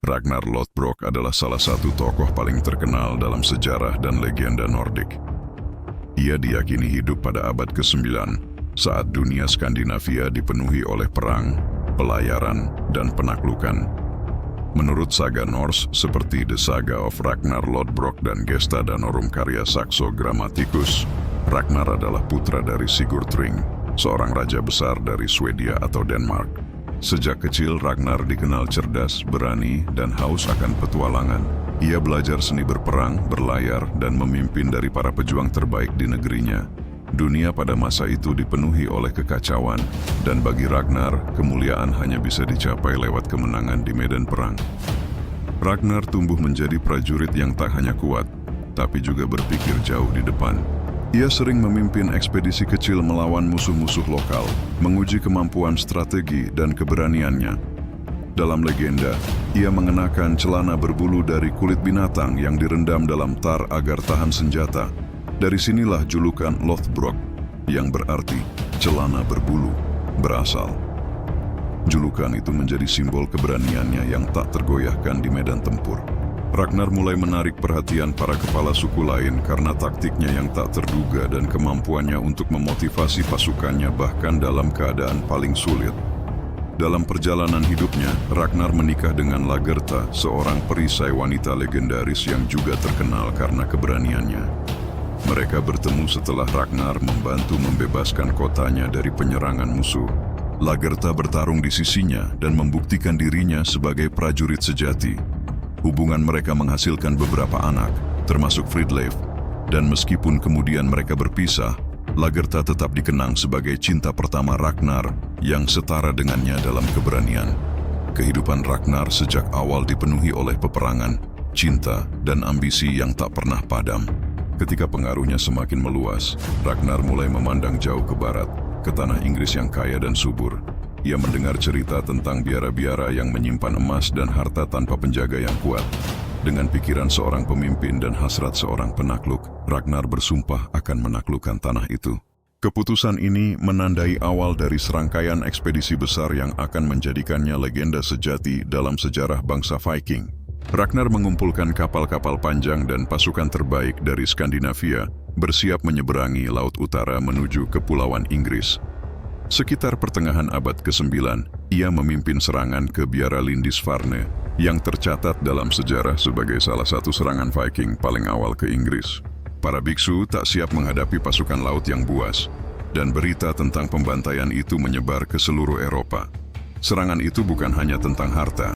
Ragnar Lothbrok adalah salah satu tokoh paling terkenal dalam sejarah dan legenda Nordik. Ia diyakini hidup pada abad ke-9 saat dunia Skandinavia dipenuhi oleh perang, pelayaran, dan penaklukan. Menurut saga Norse seperti The Saga of Ragnar Lothbrok dan Gesta Danorum karya Saxo Grammaticus, Ragnar adalah putra dari Sigurd Ring, seorang raja besar dari Swedia atau Denmark. Sejak kecil, Ragnar dikenal cerdas, berani, dan haus akan petualangan. Ia belajar seni berperang, berlayar, dan memimpin dari para pejuang terbaik di negerinya. Dunia pada masa itu dipenuhi oleh kekacauan, dan bagi Ragnar, kemuliaan hanya bisa dicapai lewat kemenangan di medan perang. Ragnar tumbuh menjadi prajurit yang tak hanya kuat, tapi juga berpikir jauh di depan. Ia sering memimpin ekspedisi kecil melawan musuh-musuh lokal, menguji kemampuan strategi dan keberaniannya. Dalam legenda, ia mengenakan celana berbulu dari kulit binatang yang direndam dalam tar agar tahan senjata. Dari sinilah julukan Lothbrok, yang berarti celana berbulu, berasal. Julukan itu menjadi simbol keberaniannya yang tak tergoyahkan di medan tempur. Ragnar mulai menarik perhatian para kepala suku lain karena taktiknya yang tak terduga dan kemampuannya untuk memotivasi pasukannya bahkan dalam keadaan paling sulit. Dalam perjalanan hidupnya, Ragnar menikah dengan Lagertha, seorang perisai wanita legendaris yang juga terkenal karena keberaniannya. Mereka bertemu setelah Ragnar membantu membebaskan kotanya dari penyerangan musuh. Lagertha bertarung di sisinya dan membuktikan dirinya sebagai prajurit sejati. Hubungan mereka menghasilkan beberapa anak, termasuk Fridleif, dan meskipun kemudian mereka berpisah, Lagertha tetap dikenang sebagai cinta pertama Ragnar yang setara dengannya dalam keberanian. Kehidupan Ragnar sejak awal dipenuhi oleh peperangan, cinta, dan ambisi yang tak pernah padam. Ketika pengaruhnya semakin meluas, Ragnar mulai memandang jauh ke barat, ke tanah Inggris yang kaya dan subur. Ia mendengar cerita tentang biara-biara yang menyimpan emas dan harta tanpa penjaga yang kuat. Dengan pikiran seorang pemimpin dan hasrat seorang penakluk, Ragnar bersumpah akan menaklukkan tanah itu. Keputusan ini menandai awal dari serangkaian ekspedisi besar yang akan menjadikannya legenda sejati dalam sejarah bangsa Viking. Ragnar mengumpulkan kapal-kapal panjang dan pasukan terbaik dari Skandinavia, bersiap menyeberangi Laut Utara menuju Kepulauan Inggris. Sekitar pertengahan abad ke-9, ia memimpin serangan ke Biara Lindisfarne yang tercatat dalam sejarah sebagai salah satu serangan Viking paling awal ke Inggris. Para biksu tak siap menghadapi pasukan laut yang buas, dan berita tentang pembantaian itu menyebar ke seluruh Eropa. Serangan itu bukan hanya tentang harta,